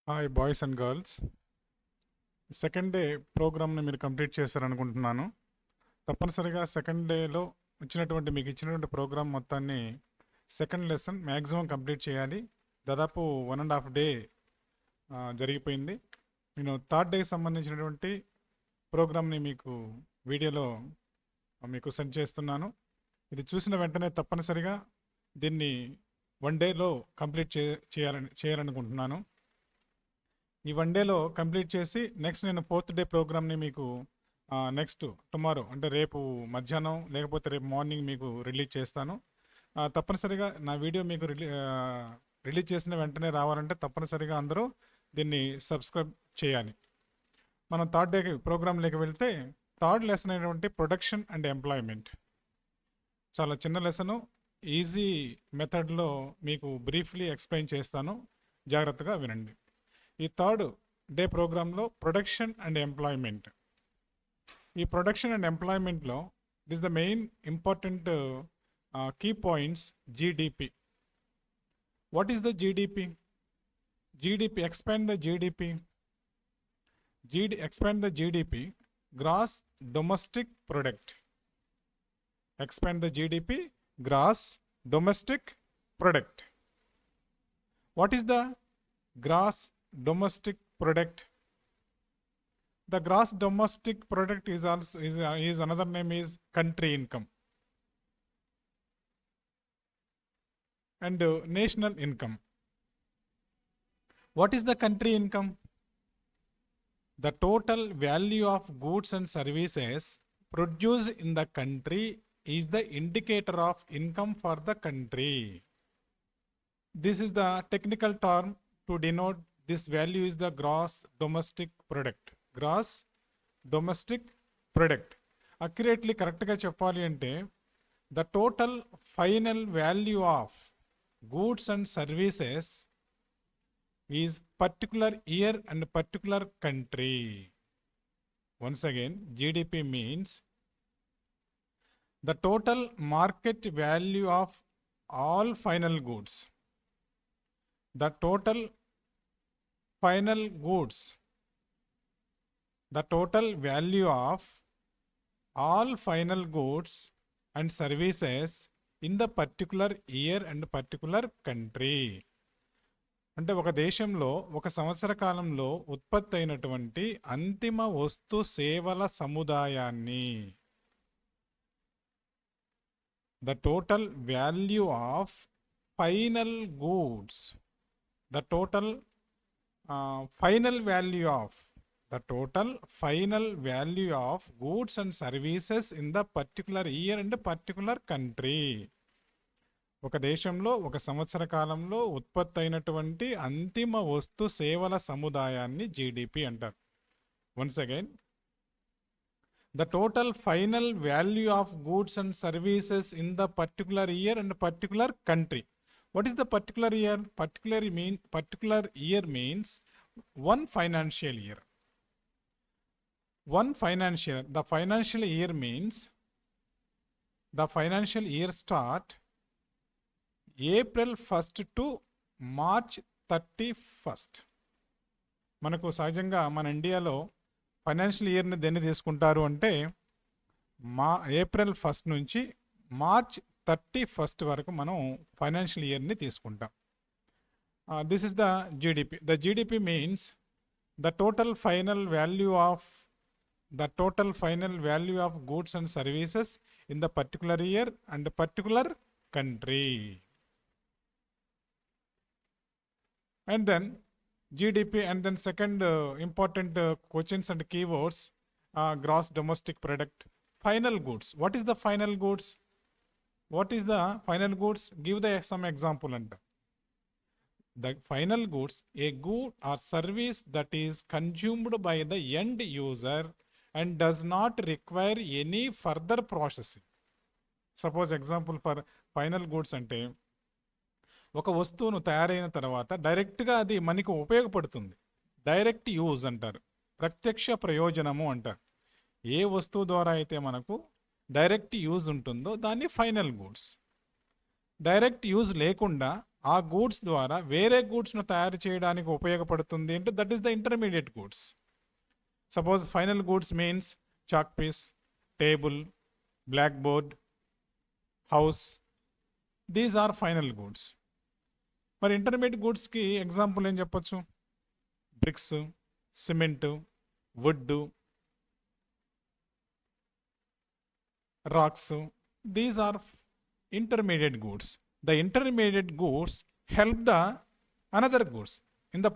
Hi boys and girls. Second day ప్రోగ్రామ్ని మీరు complete చేశారనుకుంటున్నాను. తప్పనిసరిగా సెకండ్ డేలో మీకు ఇచ్చినటువంటి ప్రోగ్రామ్ మొత్తాన్ని సెకండ్ లెసన్ మ్యాక్సిమం కంప్లీట్ చేయాలి. దాదాపు 1.5 డే జరిగిపోయింది. నేను థర్డ్ డేకి సంబంధించినటువంటి ప్రోగ్రామ్ని మీకు వీడియోలో మీకు సెండ్ చేస్తున్నాను. ఇది చూసిన వెంటనే తప్పనిసరిగా దీన్ని 1 డేలో కంప్లీట్ చేయాలనుకుంటున్నాను. ఈ 1 డేలో కంప్లీట్ చేసి నెక్స్ట్ నేను 4th డే ప్రోగ్రామ్ని మీకు నెక్స్ట్ టుమారో అంటే రేపు మధ్యాహ్నం లేకపోతే రేపు మార్నింగ్ మీకు రిలీజ్ చేస్తాను. తప్పనిసరిగా నా వీడియో మీకు రిలీజ్ చేసిన వెంటనే రావాలంటే తప్పనిసరిగా అందరూ దీన్ని సబ్స్క్రైబ్ చేయాలి. మనం థర్డ్ డే ప్రోగ్రాంలోకి వెళ్తే థర్డ్ లెసన్ అయినటువంటి ప్రొడక్షన్ అండ్ ఎంప్లాయ్మెంట్ చాలా చిన్న లెసను. ఈజీ మెథడ్లో మీకు బ్రీఫ్లీ ఎక్స్ప్లెయిన్ చేస్తాను, జాగ్రత్తగా వినండి. ఈ థర్డ్ డే ప్రోగ్రాంలో ప్రొడక్షన్ అండ్ ఎంప్లాయ్మెంట్. ఈ ప్రొడక్షన్ అండ్ ఎంప్లాయ్మెంట్లో this the main important key points GDP. What is the GDP? GDP, expand the GDP. Expand the GDP, gross domestic product. Expand the GDP, gross domestic product. What is the gross domestic product? The gross domestic product is also is another name is country income and national income. What is the country income? The total value of goods and services produced in the country is the indicator of income for the country. This is the technical term to denote this value is the gross domestic product. Gross domestic product. Accurately, correctly cheppali ante the total final value of goods and services is particular year and particular country. Once again, GDP means the total market value of all final goods. The total final goods. The total value of all final goods and services in the particular year and particular country. అంటే ఒక దేశంలో ఒక సంవత్సర కాలంలో ఉత్పత్తి అయినటువంటి అంతిమ వస్తు సేవల సముదాయాన్ని, the total value of final goods, the total final value of goods and services in the particular year and particular country. ఒక దేశంలో ఒక సంవత్సర కాలంలో ఉత్పత్తి అయినటువంటి అంతిమ వస్తు సేవల సముదాయాన్ని జీడిపి అంటారు. Once again, the total final value of goods and services in the particular year and particular country. What is the particular year? Particular year means one financial year. The financial year means the financial year start April 1st to March 31st. మనకు సహజంగా మన ఇండియాలో financial ఇయర్ని దేన్ని తీసుకుంటారు అంటే April 1st నుంచి March 31st వరకు మనం ఫైనాన్షియల్ ఇయర్ని తీసుకుంటాం. This is the GDP. The GDP means the total final value of goods and services in the particular year and particular country. And then GDP, and then second important questions and keywords, gross domestic product, final goods. What is the final goods? Give some example. And the final goods, a good or service that is consumed by the end user and does not require any further processing. Suppose example for final goods అంటే ఒక వస్తువును తయారైన తర్వాత డైరెక్ట్గా అది మనకు ఉపయోగపడుతుంది. Direct use అంటారు, ప్రత్యక్ష ప్రయోజనము అంటారు. ఏ వస్తువు ద్వారా అయితే మనకు డైరెక్ట్ యూజ్ ఉంటుందో దాన్ని ఫైనల్ గూడ్స్. డైరెక్ట్ యూజ్ లేకుండా ఆ గూడ్స్ ద్వారా వేరే గూడ్స్ను తయారు చేయడానికి ఉపయోగపడుతుంది అంటే that is the intermediate goods. Suppose final goods means chalk piece, table, black board, house, these are final goods. మరి ఇంటర్మీడియట్ గూడ్స్కి ఎగ్జాంపుల్ ఏం చెప్పొచ్చు? Bricks, cement, wood, rocks. These are intermediate goods. The intermediate goods help the another goods in the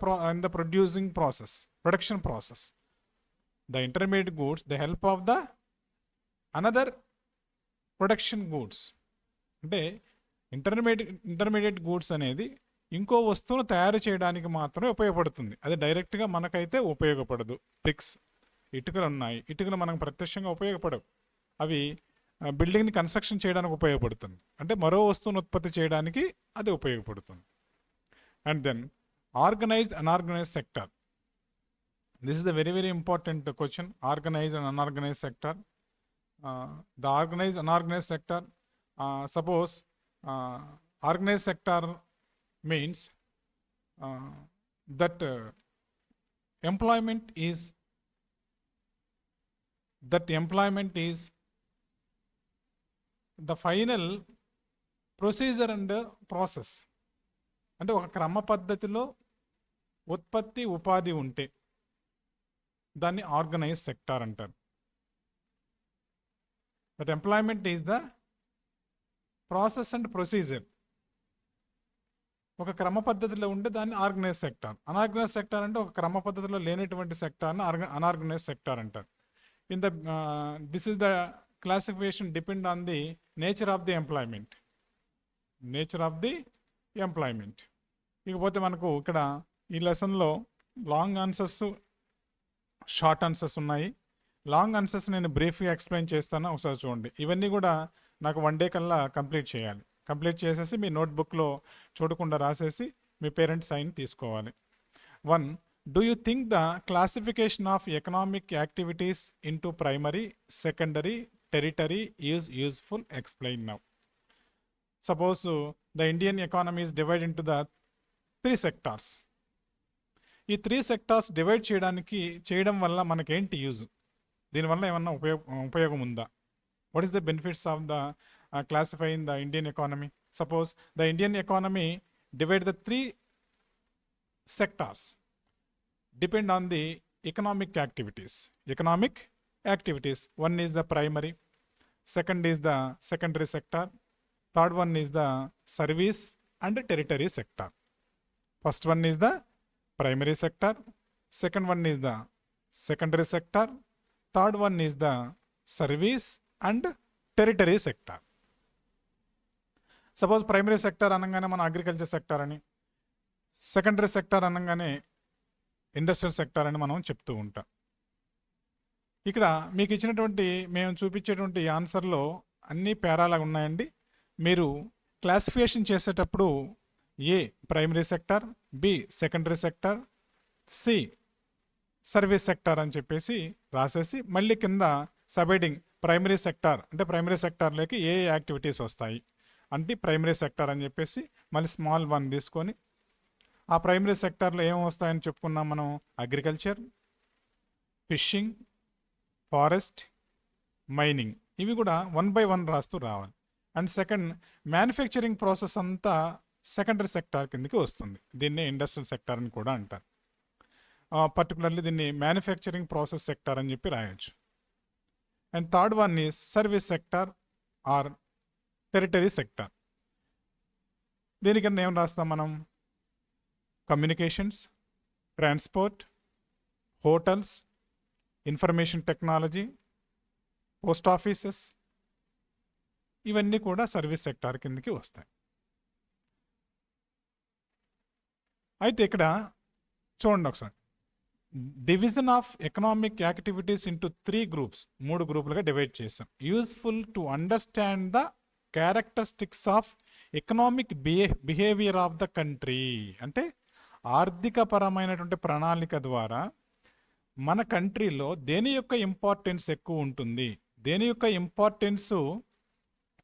producing process, production process. The intermediate goods, the help of the another production goods. అంటే intermediate goods అనేది ఇంకో వస్తువును తయారు చేయడానికి మాత్రమే ఉపయోగపడుతుంది. అది డైరెక్ట్గా మనకైతే ఉపయోగపడదు. బ్రిక్స్, ఇటుకలు ఉన్నాయి, ఇటుకలు మనకు ప్రత్యక్షంగా ఉపయోగపడవు. అవి బిల్డింగ్ని కన్స్ట్రక్షన్ చేయడానికి ఉపయోగపడుతుంది, అంటే మరో వస్తువును ఉత్పత్తి చేయడానికి అది ఉపయోగపడుతుంది. And then organised unorganised sector. This is the very very important question. Organised and unorganised sector. The organised unorganised sector, suppose organised sector means that employment is the final procedure and process. అంటే ఒక క్రమ పద్ధతిలో ఉత్పత్తి ఉపాధి ఉంటే దాన్ని organise sector అంటారు. That employment is the process and procedure. ఒక క్రమ పద్ధతిలో ఉంటే దాన్ని ఆర్గనైజ్ సెక్టార్. అన్ఆర్గనైజ్ సెక్టార్ అంటే ఒక క్రమ పద్ధతిలో లేనటువంటి సెక్టార్ని అన్ఆర్గనైజ్ సెక్టార్ అంటారు. In the this is the classification depend on the nature of the employment. ఇకపోతే మనకు ఇక్కడ ఈ లెసన్లో లాంగ్ ఆన్సర్స్, షార్ట్ ఆన్సర్స్ ఉన్నాయి. లాంగ్ ఆన్సర్స్ నేను బ్రీఫ్గా ఎక్స్ప్లెయిన్ చేస్తాను, ఒకసారి చూడండి. ఇవన్నీ కూడా నాకు 1 day కల్లా కంప్లీట్ చేయాలి. కంప్లీట్ చేసేసి మీ నోట్బుక్లో చూడకుండా రాసేసి మీ పేరెంట్స్ సైన్ తీసుకోవాలి. 1. Do you think the classification of economic activities into primary, secondary, tertiary is useful? Explain now. Suppose the Indian economy is divided into the 3 sectors. ఈ 3 sectors డివైడ్ చేయడం వల్ల మనకేంటి use? దీనివల్ల ఏమన్నా ఉపయోగం ఉందా? What is the benefits of the classifying the Indian economy? Suppose the Indian economy divide the 3 sectors depend on the economic activities. One is the primary, second is the secondary sector, third one is the service and tertiary sector. First one is the primary sector, second one is the secondary sector, third one is the service and tertiary sector. Suppose primary sector అనగానే మన agriculture sector అని, secondary sector అనగానే industrial sector అని మనం చెప్తూ ఉంటాం. ఇక్కడ మీకు ఇచ్చినటువంటి మేము చూపించేటువంటి ఆన్సర్లో అన్ని పేరాలాగా ఉన్నాయండి. మీరు క్లాసిఫికేషన్ చేసేటప్పుడు A primary sector, B secondary sector, C service sector అని చెప్పేసి రాసేసి మళ్ళీ కింద సబెడింగ్ ప్రైమరీ సెక్టర్ అంటే ప్రైమరీ సెక్టార్లోకి ఏ యాక్టివిటీస్ వస్తాయి అంటే ప్రైమరీ సెక్టర్ అని చెప్పేసి మళ్ళీ స్మాల్ 1 తీసుకొని ఆ ప్రైమరీ సెక్టార్లో ఏం వస్తాయని చెప్పుకున్నాం మనం? Agriculture, fishing, forest, mining. ఇవి కూడా 1 by 1 రాస్తూ రావాలి. అండ్ సెకండ్ మ్యానుఫ్యాక్చరింగ్ ప్రాసెస్ అంతా సెకండరీ సెక్టార్ కిందకి వస్తుంది. దీన్ని ఇండస్ట్రియల్ సెక్టార్ అని కూడా అంటారు. పర్టికులర్లీ దీన్ని మ్యానుఫ్యాక్చరింగ్ ప్రాసెస్ సెక్టార్ అని చెప్పి రాయొచ్చు. And third one is service sector or tertiary sector. దీని కింద ఏం రాస్తాం మనం? Communications, transport, hotels, information technology, post offices, ఇవన్నీ కూడా సర్వీస్ సెక్టార్ కిందకి వస్తాయి. అయితే ఇక్కడ చూడండి ఒకసారి, division of economic activities into 3 groups, 3 గ్రూపులుగా డివైడ్ చేసాం. Useful to understand the characteristics of economic behaviour of the country. అంటే ఆర్థిక పరమైనటువంటి ప్రణాళిక ద్వారా మన కంట్రీలో దేని యొక్క ఇంపార్టెన్స్ ఎక్కువ ఉంటుంది, దేని యొక్క ఇంపార్టెన్స్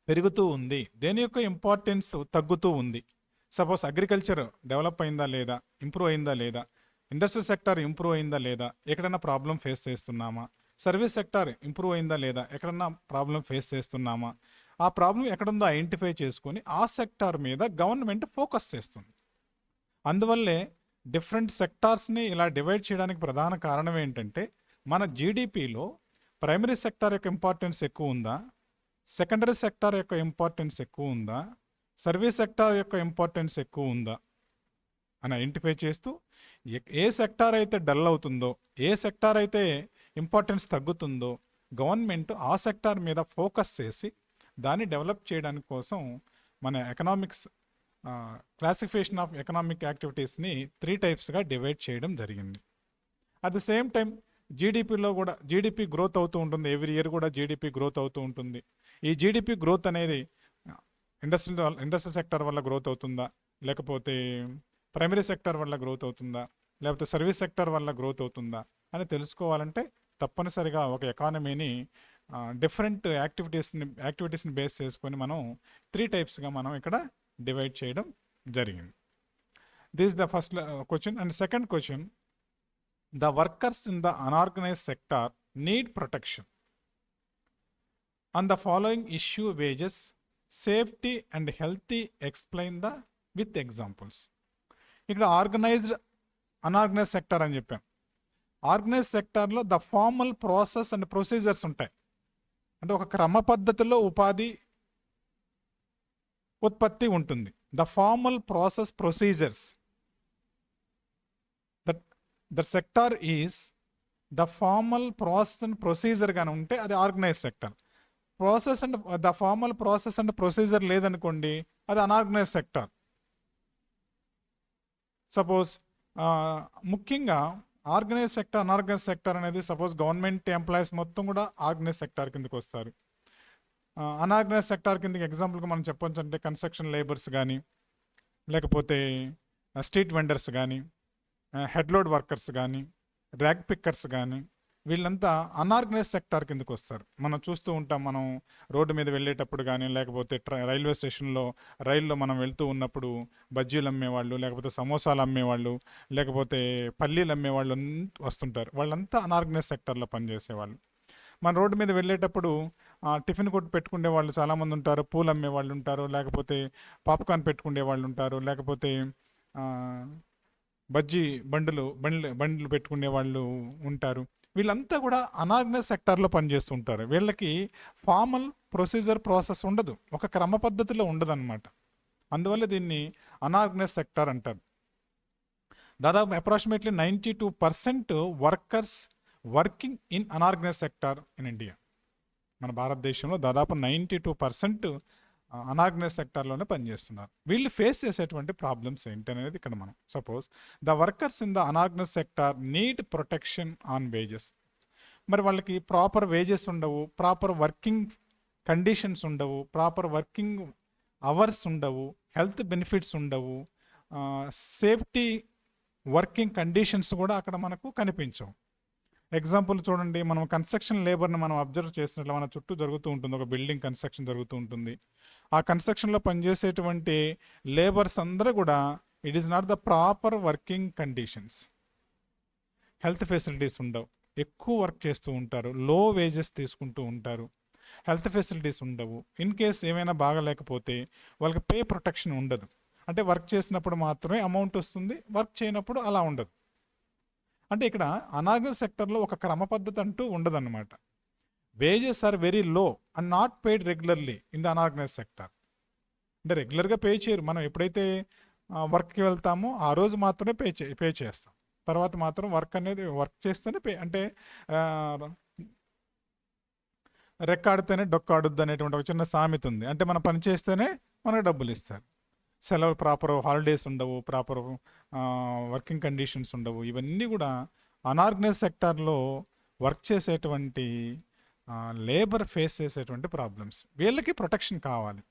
పెరుగుతూ ఉంది, దేని యొక్క ఇంపార్టెన్స్ తగ్గుతూ ఉంది. సపోజ్ అగ్రికల్చర్ డెవలప్ అయిందా లేదా, ఇంప్రూవ్ అయిందా లేదా, ఇండస్ట్రీ సెక్టార్ ఇంప్రూవ్ అయిందా లేదా, ఎక్కడైనా ప్రాబ్లం ఫేస్ చేస్తున్నామా, సర్వీస్ సెక్టార్ ఇంప్రూవ్ అయిందా లేదా, ఎక్కడన్నా ప్రాబ్లం ఫేస్ చేస్తున్నామా, ఆ ప్రాబ్లం ఎక్కడుందో ఐడెంటిఫై చేసుకొని ఆ సెక్టార్ మీద గవర్నమెంట్ ఫోకస్ చేస్తుంది. అందువల్లే డిఫరెంట్ సెక్టార్స్ని ఇలా డివైడ్ చేయడానికి ప్రధాన కారణం ఏంటంటే, మన జీడిపిలో ప్రైమరీ సెక్టార్ యొక్క ఇంపార్టెన్స్ ఎక్కువ ఉందా, సెకండరీ సెక్టార్ యొక్క ఇంపార్టెన్స్ ఎక్కువ ఉందా, సర్వీస్ సెక్టార్ యొక్క ఇంపార్టెన్స్ ఎక్కువ ఉందా అని ఐడెంటిఫై చేస్తూ ఏ సెక్టార్ అయితే డల్ అవుతుందో, ఏ సెక్టార్ అయితే ఇంపార్టెన్స్ తగ్గుతుందో గవర్నమెంట్ ఆ సెక్టార్ మీద ఫోకస్ చేసి దాన్ని డెవలప్ చేయడానికి కోసం మన ఎకనామిక్స్ క్లాసిఫికేషన్ ఆఫ్ ఎకనామిక్ యాక్టివిటీస్ని 3 టైప్స్గా డివైడ్ చేయడం జరిగింది. అట్ ది సేమ్ టైం జీడిపిలో కూడా జీడిపి గ్రోత్ అవుతూ ఉంటుంది. ఎవ్రీ ఇయర్ కూడా జీడిపి గ్రోత్ అవుతూ ఉంటుంది. ఈ జీడిపి గ్రోత్ అనేది ఇండస్ట్రీ సెక్టర్ వల్ల గ్రోత్ అవుతుందా, లేకపోతే ప్రైమరీ సెక్టర్ వల్ల గ్రోత్ అవుతుందా, లేకపోతే సర్వీస్ సెక్టర్ వల్ల గ్రోత్ అవుతుందా అని తెలుసుకోవాలంటే తప్పనిసరిగా ఒక ఎకానమీని డిఫరెంట్ యాక్టివిటీస్ని బేస్ చేసుకొని మనం 3 టైప్స్గా మనం ఇక్కడ డివైడ్ చేయడం జరిగింది. This the first question. And second question, the workers in the unorganised sector need protection on the following issue wages, safety and healthy, explain the with examples. ఇక్కడ ఆర్గనైజ్డ్ అన్ఆర్గనైజ్డ్ సెక్టార్ అని చెప్పాం. Organised సెక్టార్లో the formal process and procedures ఉంటాయి. అంటే ఒక క్రమ పద్ధతిలో ఉత్పత్తి ఉంటుంది. The formal process procedures, the sector is the formal process and procedure కానీ ఉంటే అది organised sector. The formal process and procedure లేదనుకోండి, అది అన్ఆర్గనైజ్డ్ సెక్టార్. సపోజ్ ముఖ్యంగా ఆర్గనైజ్ సెక్టర్, అన్ఆర్గనైజ్ సెక్టర్ అనేది సపోజ్ గవర్నమెంట్ ఎంప్లాయీస్ మొత్తం కూడా ఆర్గనైజ్ సెక్టార్ కిందకి వస్తారు. అన్ఆర్గనైజ్ సెక్టార్ కిందకి ఎగ్జాంపుల్గా మనం చెప్పొచ్చు అంటే కన్స్ట్రక్షన్ లేబర్స్ కానీ, లేకపోతే స్ట్రీట్ వెండర్స్ కానీ, హెడ్లోడ్ వర్కర్స్ కానీ, ర్యాగ్ పిక్కర్స్ కానీ, వీళ్ళంతా అన్ఆర్గనైజ్ సెక్టార్ కిందకు వస్తారు. మనం చూస్తూ ఉంటాం, మనం రోడ్డు మీద వెళ్ళేటప్పుడు కానీ, లేకపోతే రైల్వే స్టేషన్లో రైల్లో మనం వెళ్తూ ఉన్నప్పుడు బజ్జీలు అమ్మేవాళ్ళు, లేకపోతే సమోసాలు అమ్మేవాళ్ళు, లేకపోతే పల్లీలు అమ్మేవాళ్ళు వస్తుంటారు. వాళ్ళంతా అన్ఆర్గనైజ్ సెక్టార్లో పనిచేసేవాళ్ళు. మన రోడ్డు మీద వెళ్ళేటప్పుడు టిఫిన్ కొట్టు పెట్టుకునే వాళ్ళు చాలామంది ఉంటారు, పూలు అమ్మేవాళ్ళు ఉంటారు, లేకపోతే పాప్కార్న్ పెట్టుకునే వాళ్ళు ఉంటారు, లేకపోతే బజ్జీ బండ్లు పెట్టుకునే వాళ్ళు ఉంటారు. వీళ్ళంతా కూడా అన్ఆర్గనైజ్ సెక్టార్లో పనిచేస్తుంటారు. వీళ్ళకి ఫార్మల్ ప్రాసెస్ ఉండదు, ఒక క్రమ పద్ధతిలో ఉండదు అనమాట. అందువల్ల దీన్ని అన్ఆర్గనైజ్ సెక్టార్ అంటారు. దాదాపు approximately 92% workers working in unorganised sector in India. మన భారతదేశంలో దాదాపు 92% అన్ఆర్గనైజ్ సెక్టార్లోనే పనిచేస్తున్నారు. వీళ్ళు ఫేస్ చేసేటువంటి ప్రాబ్లమ్స్ ఏంటనేది ఇక్కడ మనం suppose the workers in the unorganised sector need protection on wages. మరి వాళ్ళకి ప్రాపర్ వేజెస్ ఉండవు, ప్రాపర్ వర్కింగ్ కండిషన్స్ ఉండవు, ప్రాపర్ వర్కింగ్ అవర్స్ ఉండవు, హెల్త్ బెనిఫిట్స్ ఉండవు, సేఫ్టీ వర్కింగ్ కండిషన్స్ కూడా అక్కడ మనకు కనిపించవు. ఎగ్జాంపుల్ చూడండి, మనం కన్స్ట్రక్షన్ లేబర్ని మనం అబ్జర్వ్ చేసినట్లు మన చుట్టూ జరుగుతూ ఉంటుంది. ఒక బిల్డింగ్ కన్స్ట్రక్షన్ జరుగుతూ ఉంటుంది. ఆ కన్స్ట్రక్షన్లో పనిచేసేటువంటి లేబర్స్ అందరూ కూడా it is not the proper working conditions. Health facilities ఉండవు, ఎక్కువ వర్క్ చేస్తూ ఉంటారు, లో వేజెస్ తీసుకుంటూ ఉంటారు, హెల్త్ ఫెసిలిటీస్ ఉండవు. ఇన్ కేస్ ఏమైనా బాగలేకపోతే వాళ్ళకి పే ప్రొటెక్షన్ ఉండదు. అంటే వర్క్ చేసినప్పుడు మాత్రమే అమౌంట్ వస్తుంది, వర్క్ చేయనప్పుడు అలా ఉండదు. అంటే ఇక్కడ అన్ఆర్గనైజ్ సెక్టర్లో ఒక క్రమ పద్ధతి అంటూ ఉండదన్నమాట. Wages are very low and not paid regularly in the unorganised sector. అంటే రెగ్యులర్గా పే చేయరు. మనం ఎప్పుడైతే వర్క్కి వెళ్తామో ఆ రోజు మాత్రమే పే చేస్తాం. తర్వాత మాత్రం వర్క్ చేస్తేనే పే. అంటే రెక్కాడితేనే డొక్కాడుద్దు అనేటువంటి ఒక చిన్న సామెత ఉంది. అంటే మనం పని చేస్తేనే మనకు డబ్బులు ఇస్తారు. సెలవు, ప్రాపర్ హాలిడేస్ ఉండవు, ప్రాపర్ వర్కింగ్ కండిషన్స్ ఉండవు. ఇవన్నీ కూడా అన్ఆర్గనైజ్ సెక్టార్లో వర్క్ చేసేటువంటి లేబర్ ఫేస్ చేసేటువంటి ప్రాబ్లమ్స్. వీళ్ళకి ప్రొటెక్షన్ కావాలి.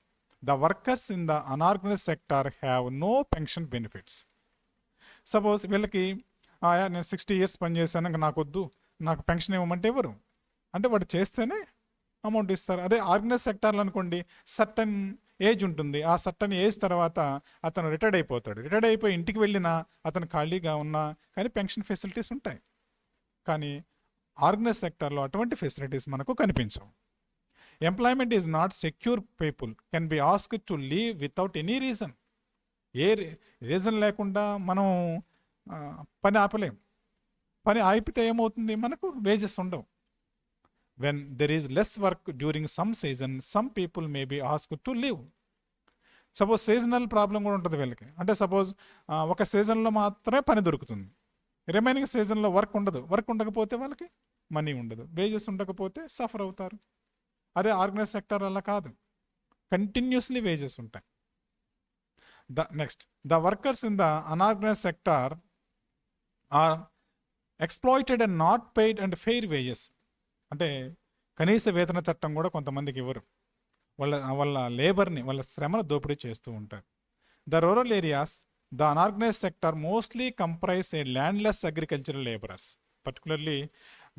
The workers in the unorganised sector have no pension benefits. Suppose వీళ్ళకి నేను 60 years పనిచేశాను, ఇంకా నాకు వద్దు, నాకు పెన్షన్ ఇవ్వమంటే ఇవ్వరు. అంటే వాడు చేస్తేనే అమౌంట్ ఇస్తారు. అదే ఆర్గనైజ్ సెక్టార్లో అనుకోండి, సర్టన్ ఏజ్ ఉంటుంది. ఆ సర్టన్ ఏజ్ తర్వాత అతను రిటైర్డ్ అయిపోతాడు. రిటైర్డ్ అయిపోయి ఇంటికి వెళ్ళినా అతను ఖాళీగా ఉన్నా కానీ పెన్షన్ ఫెసిలిటీస్ ఉంటాయి. కానీ ఆర్గనైజ్ సెక్టార్లో అటువంటి ఫెసిలిటీస్ మనకు కనిపించవు. Employment is not secure. People can be asked to leave without any reason. A reason లేకుండా మనం పని ఆపలేం. పని ఆపితే ఏమవుతుంది, మనకు వేజెస్ ఉండవు. When there is less work during some season, some people may be asked to leave. Suppose seasonal problem కూడా ఉంటుంది వీళ్ళకి. అంటే సపోజ్ ఒక సీజన్లో మాత్రమే పని దొరుకుతుంది, రిమైనింగ్ సీజన్లో వర్క్ ఉండదు. వర్క్ ఉండకపోతే వాళ్ళకి మనీ ఉండదు, వేజెస్ ఉండకపోతే సఫర్ అవుతారు. అదే ఆర్గనైజ్ సెక్టర్ అలా కాదు, కంటిన్యూస్లీ వేజెస్ ఉంటాయి. Next, the workers in the unorganised sector are exploited and not paid and fair wages. అంటే కనీస వేతన చట్టం కూడా కొంతమందికి ఇవ్వరు. వాళ్ళ లేబర్ని, వాళ్ళ శ్రమను దోపిడీ చేస్తూ ఉంటారు. The rural areas, the unorganised sector mostly comprise A landless agricultural labourers. Particularly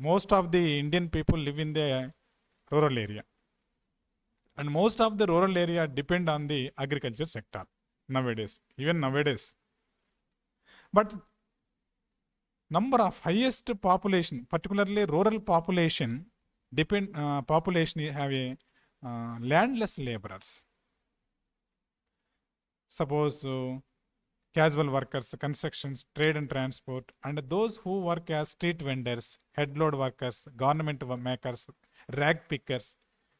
most of the Indian people live in the rural area, and most of the rural area depend on the agriculture sector nowadays, even nowadays. But number of highest population, particularly rural population, population have a landless laborers. Suppose casual workers, constructions, trade and transport, and those who work as street vendors, head load workers, garment makers, rag pickers,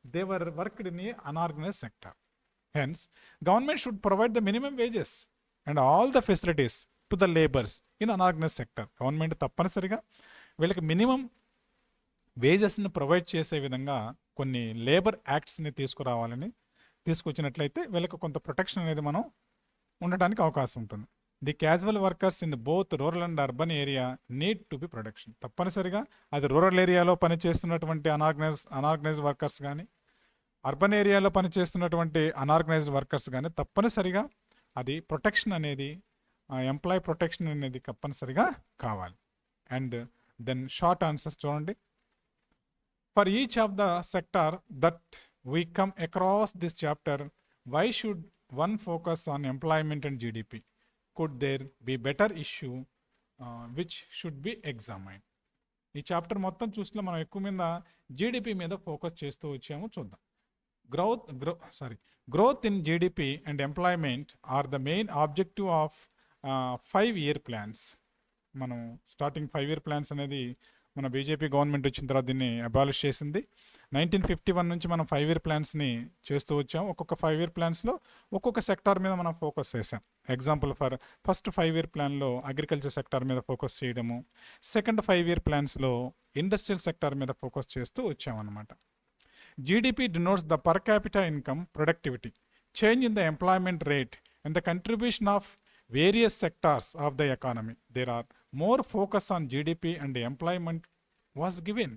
they were worked in the unorganized sector. Hence, government should provide the minimum wages and all the facilities to the laborers in unorganized sector. Government తప్పనిసరిగా వీళ్ళకి minimum వేజెస్ని provide చేసే విధంగా కొన్ని labour యాక్ట్స్ని తీసుకొచ్చినట్లయితే వీళ్ళకి కొంత protection అనేది మనం ఉండటానికి అవకాశం ఉంటుంది. The casual workers in both rural and urban area need to be protection. తప్పనిసరిగా అది రూరల్ ఏరియాలో పనిచేస్తున్నటువంటి అనార్గనైజ్ వర్కర్స్ కానీ, అర్బన్ ఏరియాలో పనిచేస్తున్నటువంటి అనార్గనైజ్డ్ వర్కర్స్ కానీ తప్పనిసరిగా అది ప్రొటెక్షన్ అనేది, ఎంప్లాయ్ ప్రొటెక్షన్ అనేది తప్పనిసరిగా కావాలి. అండ్ దెన్ షార్ట్ ఆన్సర్స్ చూడండి. For each of the sector that we come across this chapter, why should one focus on employment and GDP? Could there be better issue which should be examined? ఈ chapter మొత్తం చూస్తే మనం ఎక్కువ మీద GDP మీద focus చేస్తూ వచ్చాము. చూద్దాం. Growth in GDP and employment or the main objective of 5-year plans. మనం స్టార్టింగ్ 5-year ప్లాన్స్ అనేది మన బీజేపీ గవర్నమెంట్ వచ్చిన తర్వాత దీన్ని అబాలిష్ చేసింది. 1951 నుంచి మనం 5-year ప్లాన్స్ని చేస్తూ వచ్చాం. ఒక్కొక్క 5-year ప్లాన్స్లో ఒక్కొక్క సెక్టార్ మీద మనం ఫోకస్ చేసాం. ఎగ్జాంపుల్ ఫర్ ఫస్ట్ 5-year ప్లాన్లో అగ్రికల్చర్ సెక్టార్ మీద ఫోకస్ చేయడము, సెకండ్ 5-year ప్లాన్స్లో ఇండస్ట్రియల్ సెక్టార్ మీద ఫోకస్ చేస్తూ వచ్చామన్నమాట. GDP denotes the per capita income, productivity, change in the employment rate and the contribution of various sectors of the economy. There are more focus on GDP and employment was given.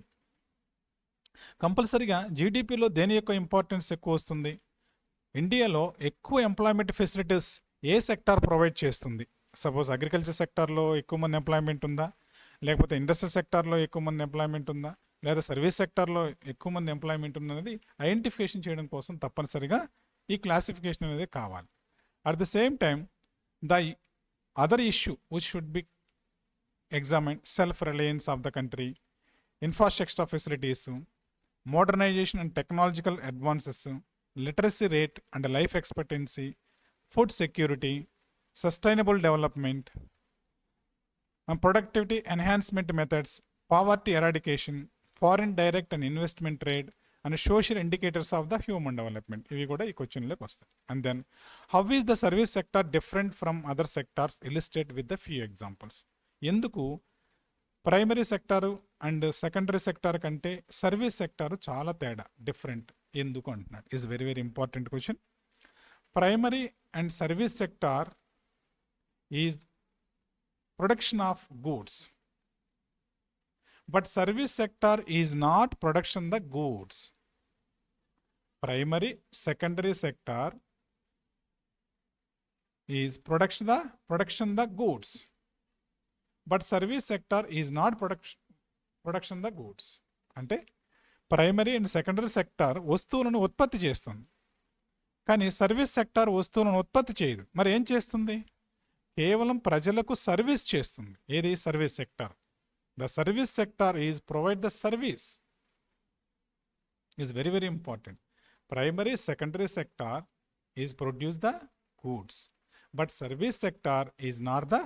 కంపల్సరీగా జీడిపిలో దేని యొక్క importance ఎక్కువ వస్తుంది? ఇండియాలో ఎక్కువ employment facilities ఏ sector provide చేస్తుంది? సపోజ్ అగ్రికల్చర్ సెక్టార్లో ఎక్కువ మంది ఎంప్లాయ్మెంట్ ఉందా, లేకపోతే ఇండస్ట్రియల్ సెక్టార్లో ఎక్కువ మంది ఎంప్లాయ్మెంట్ ఉందా, లేదా సర్వీస్ సెక్టార్లో ఎక్కువ మంది ఎంప్లాయ్మెంట్ ఉన్నది ఐడెంటిఫికేషన్ చేయడం కోసం తప్పనిసరిగా ఈ క్లాసిఫికేషన్ అనేది కావాలి. At the same time the other issue which should be examine, self reliance of the country, infrastructure facilities, modernisation and technological advances, literacy rate and life expectancy, food security, sustainable development, productivity enhancement methods, poverty eradication, foreign direct and investment trade, and social indicators of the human development. ఇవి కూడా ఈ క్వశ్చన్లోకి వస్తాయి. And then how is the service sector different from other sectors? Illustrate with the few examples. ఎందుకు primary sector and secondary sector కంటే service sector చాలా తేడా, different ఎందుకు అంటున్నాడు? Is very very important question. Primary and service sector is production of goods, but service sector is not production the goods. Primary, secondary sector is production the goods, but service sector is not production the goods. అంటే primary and secondary sector వస్తువులను ఉత్పత్తి చేస్తుంది, కానీ service sector వస్తువులను ఉత్పత్తి చేయదు. మరి ఏం చేస్తుంది? కేవలం ప్రజలకు సర్వీస్ చేస్తుంది. ఏది? Service sector. The service sector is provide the service, is very very important. Primary secondary sector is produce the goods, but service sector is not the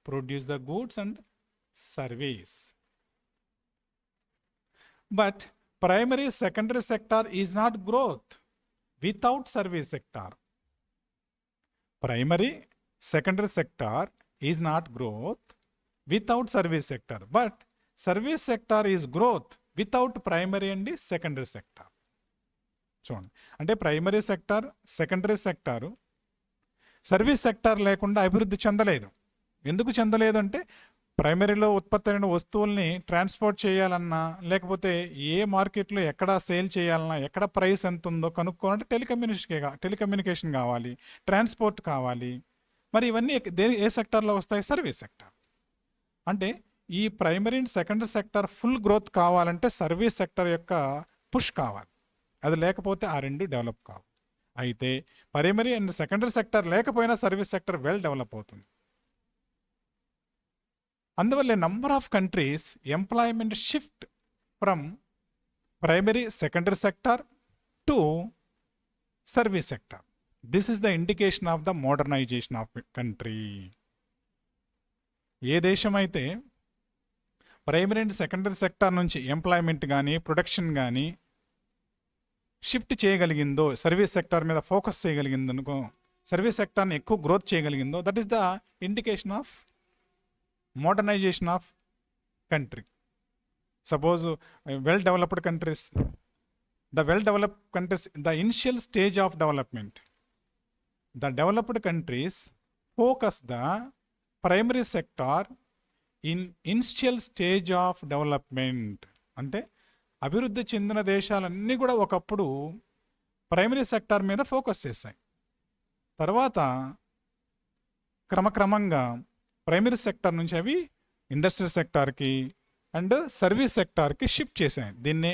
produce the goods and service. But primary secondary sector is not growth without service sector. Primary secondary sector is not growth without service sector, but service sector is growth without primary and secondary sector. చూడండి, అంటే primary sector, secondary sector, service sector లేకుండా అభివృద్ధి చెందలేదు. ఎందుకు చెందలేదు అంటే ప్రైమరీలో ఉత్పత్తి అయిన వస్తువుల్ని ట్రాన్స్పోర్ట్ చేయాలన్నా, లేకపోతే ఏ మార్కెట్లో ఎక్కడ సేల్ చేయాలన్నా, ఎక్కడ ప్రైస్ ఎంత ఉందో కనుక్కోవాలంటే టెలికమ్యూనికేషన్ కావాలి, ట్రాన్స్పోర్ట్ కావాలి. మరి ఇవన్నీ ఏ సెక్టార్లో వస్తాయి? Service sector. అంటే ఈ primary and secondary sector full growth కావాలంటే సర్వీస్ సెక్టార్ యొక్క పుష్ కావాలి. అది లేకపోతే ఆ రెండు డెవలప్ కావు. అయితే ప్రైమరీ అండ్ సెకండరీ సెక్టార్ లేకపోయినా సర్వీస్ సెక్టార్ వెల్ డెవలప్ అవుతుంది. అందువల్ల number of countries employment shift from primary secondary sector to service sector. This is the indication of the modernization of country. ఏ దేశం అయితే ప్రైమరీ అండ్ సెకండరీ సెక్టార్ నుంచి employment కానీ production కానీ shift చేయగలిగిందో, service sector మీద ఫోకస్ చేయగలిగిందో అనుకో, సర్వీస్ సెక్టార్ని ఎక్కువ గ్రోత్ చేయగలిగిందో, that is the indication of modernization of country. Suppose well-developed countries, the initial stage of development, the developed countries focus the primary sector in initial stage of development. అంటే అభివృద్ధి చెందిన దేశాలన్నీ కూడా ఒకప్పుడు ప్రైమరీ సెక్టార్ మీద focus చేశాయి. తర్వాత క్రమక్రమంగా ప్రైమరీ సెక్టార్ నుంచి అవి ఇండస్ట్రియల్ సెక్టార్కి అండ్ సర్వీస్ సెక్టార్కి షిఫ్ట్ చేశాయి. దీన్నే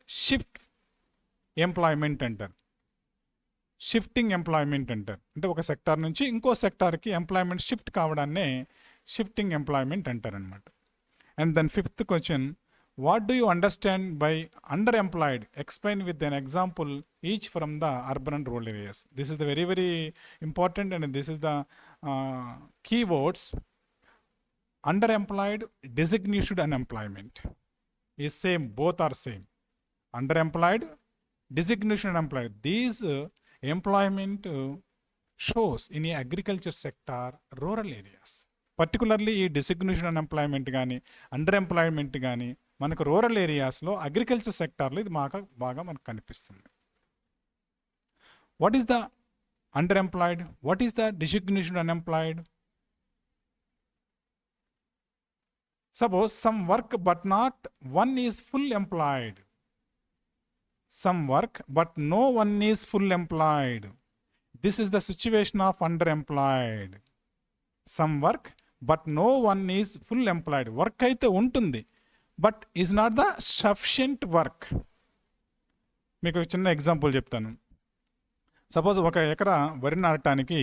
షిఫ్ట్ ఎంప్లాయ్మెంట్ అంటారు, షిఫ్టింగ్ ఎంప్లాయ్మెంట్ అంటారు. అంటే ఒక సెక్టార్ నుంచి ఇంకో సెక్టార్కి ఎంప్లాయ్మెంట్ షిఫ్ట్ కావడాన్నే షిఫ్టింగ్ ఎంప్లాయ్మెంట్ అంటారు అనమాట. And then fifth question, what do you understand by under employed? Explain with an example each from the urban and rural areas. This is the very very important and this is the keywords. Underemployed, designated unemployment is same, both are same. Underemployed, designation unemployed. These employment shows in the agriculture sector, rural areas. Particularly ఈ designation unemployment కానీ అండర్ఎంప్లాయ్మెంట్ కానీ మనకు rural ఏరియాస్లో agriculture సెక్టార్లో ఇది బాగా మనకు కనిపిస్తుంది. What is the underemployed? What is the designation unemployed? Suppose some work but not one is full employed. Some work but no one is full employed. This is the situation of underemployed. Some work but no one is full employed. Work అయితే ఉంటుంది, but is not the sufficient work. మీకు చిన్న example చెప్తాను. Suppose 1 ఎకరా వరి నాటడానికి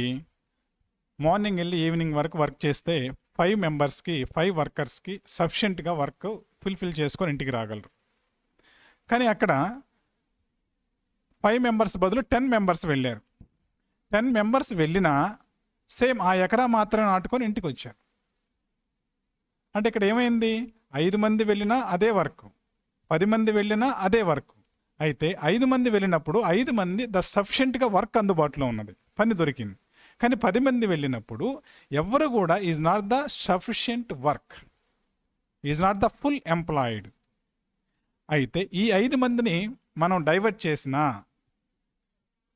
morning వెళ్ళి evening వరకు వర్క్ చేస్తే 5 మెంబర్స్కి 5 వర్కర్స్కి సఫిషియెంట్గా వర్క్ ఫుల్ఫిల్ చేసుకొని ఇంటికి రాగలరు. కానీ అక్కడ 5 మెంబర్స్ బదులు 10 మెంబర్స్ వెళ్ళారు. 10 మెంబర్స్ వెళ్ళినా సేమ్ ఆ ఎకరా మాత్రమే నాటుకొని ఇంటికి వచ్చారు. అంటే ఇక్కడ ఏమైంది? 5 మంది వెళ్ళినా అదే వర్క్, 10 మంది వెళ్ళినా అదే వర్క్. అయితే 5 మంది వెళ్ళినప్పుడు 5 మంది సఫిషియెంట్గా వర్క్ అందుబాటులో ఉన్నది, పని దొరికింది. కానీ 10 మంది వెళ్ళినప్పుడు ఎవరు కూడా is not the sufficient work, is not the full employed. అయితే ఈ 5 మందిని మనం డైవర్ట్ చేసినా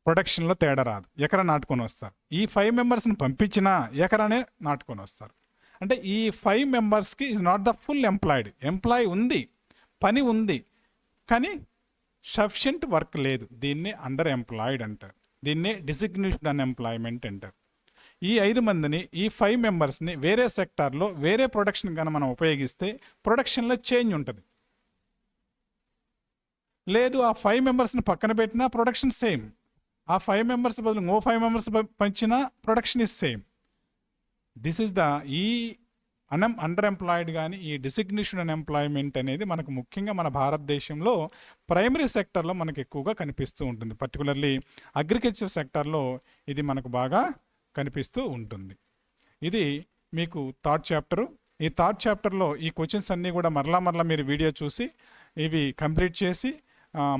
ప్రొడక్షన్లో తేడా రాదు, ఎకరా నాటుకొని వస్తారు. ఈ 5 మెంబర్స్ని పంపించినా ఎకరానే నాటుకొని వస్తారు. అంటే ఈ 5 మెంబర్స్కి is not the full employed. Employ ఉంది, పని ఉంది, కానీ సఫిషియెంట్ వర్క్ లేదు. దీన్నే అండర్ ఎంప్లాయిడ్ అంటారు, దీన్నే డిసిగ్నేషన్ అన్ఎంప్లాయ్మెంట్ అంటారు. ఈ 5 మందిని, ఈ 5 మెంబర్స్ని వేరే సెక్టార్లో వేరే ప్రొడక్షన్ కనుక మనం ఉపయోగిస్తే ప్రొడక్షన్లో చేంజ్ ఉంటుంది. లేదు, ఆ 5 మెంబర్స్ని పక్కన పెట్టినా ప్రొడక్షన్ సేమ్. ఆ 5 మెంబర్స్ బదులు ఇంకో 5 మెంబర్స్ పంచిన production is same. This is the ఈ అండర్ ఎంప్లాయిడ్ కానీ ఈ డిసిగ్నేషన్ అన్ఎంప్లాయ్మెంట్ అనేది మనకు ముఖ్యంగా మన భారతదేశంలో ప్రైమరీ సెక్టర్లో మనకు ఎక్కువగా కనిపిస్తూ ఉంటుంది. పర్టికులర్లీ అగ్రికల్చర్ సెక్టర్లో ఇది మనకు బాగా కనిపిస్తూ ఉంటుంది. ఇది మీకు థర్డ్ చాప్టరు. ఈ థర్డ్ చాప్టర్లో ఈ క్వశ్చన్స్ అన్నీ కూడా మరలా మీరు వీడియో చూసి ఇవి కంప్లీట్ చేసి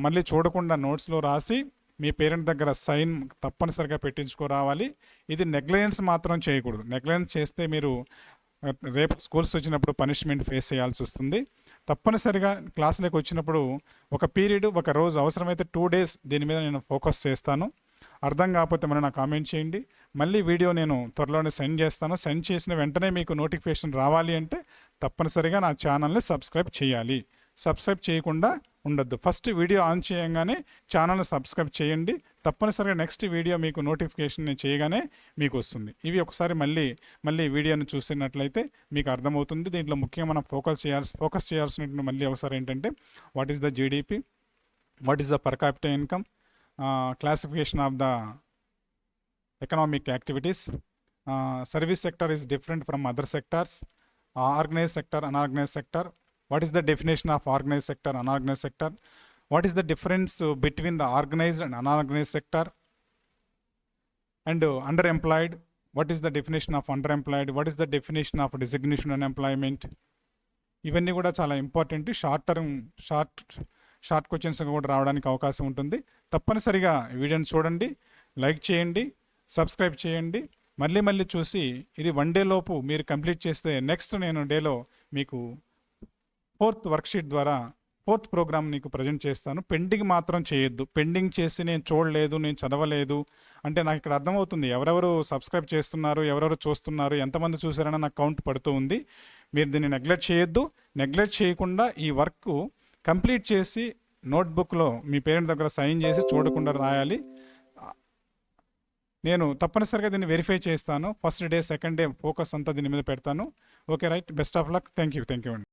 మళ్ళీ చూడకుండా నోట్స్లో రాసి మీ పేరెంట్ దగ్గర సైన్ తప్పనిసరిగా పెట్టించుకోరావాలి. ఇది నెగ్లిజెన్స్ మాత్రం చేయకూడదు. నెగ్లిజెన్స్ చేస్తే మీరు రేపు స్కూల్స్ వచ్చినప్పుడు పనిష్మెంట్ ఫేస్ చేయాల్సి వస్తుంది. తప్పనిసరిగా క్లాసులకు వచ్చినప్పుడు ఒక పీరియడ్, ఒక రోజు, అవసరమైతే 2 days దీని మీద నేను ఫోకస్ చేస్తాను. అర్థం కాకపోతే మరి నాకు కామెంట్ చేయండి. మళ్ళీ వీడియో నేను త్వరలోనే సెండ్ చేస్తాను. సెండ్ చేసిన వెంటనే మీకు నోటిఫికేషన్ రావాలి అంటే తప్పనిసరిగా నా ఛానల్ని సబ్స్క్రైబ్ చేయాలి. సబ్స్క్రైబ్ చేయకుండా ఉండొద్దు. ఫస్ట్ వీడియో ఆన్ చేయగానే ఛానల్ని సబ్స్క్రైబ్ చేయండి. తప్పనిసరిగా నెక్స్ట్ వీడియో మీకు నోటిఫికేషన్ చేయగానే మీకు వస్తుంది. ఇవి ఒకసారి మళ్ళీ వీడియోని చూసినట్లయితే మీకు అర్థమవుతుంది. దీంట్లో ముఖ్యంగా మనం ఫోకస్ చేయాల్సినటువంటి మళ్ళీ ఒకసారి ఏంటంటే what is the GDP, what is the per capita income, classification of the economic activities, service sector is different from other sectors, organise sector, unorganised sector. What is the definition of organized sector, unorganized sector? What is the difference between the organized and unorganized sector? And underemployed, what is the definition of underemployed? What is the definition of designation unemployment? ఇవన్నీ కూడా చాలా important. Short questions కూడా రావడానికి అవకాశం ఉంటుంది. తప్పనిసరిగా వీడియోని చూడండి, లైక్ చేయండి, సబ్స్క్రైబ్ చేయండి. మళ్ళీ చూసి ఇది 1 day లోపు మీరు కంప్లీట్ చేస్తే నెక్స్ట్ నేను డేలో మీకు 4th వర్క్షీట్ ద్వారా 4th ప్రోగ్రామ్ నీకు ప్రజెంట్ చేస్తాను. పెండింగ్ మాత్రం చేయొద్దు. పెండింగ్ చేసి నేను చూడలేదు, నేను చదవలేదు అంటే నాకు ఇక్కడ అర్థమవుతుంది ఎవరెవరు సబ్స్క్రైబ్ చేస్తున్నారు, ఎవరెవరు చూస్తున్నారు, ఎంతమంది చూసారని నాకు కౌంట్ పడుతూ ఉంది. మీరు దీన్ని నెగ్లెక్ట్ చేయొద్దు. నెగ్లెక్ట్ చేయకుండా ఈ వర్క్ కంప్లీట్ చేసి నోట్బుక్లో మీ పేరెంట్ దగ్గర సైన్ చేసి చూడకుండా రాయాలి. నేను తప్పనిసరిగా దీన్ని వెరిఫై చేస్తాను. First day, second day focus అంతా దీని మీద పెడతాను. Okay, right. Best of luck. Thank you అండి.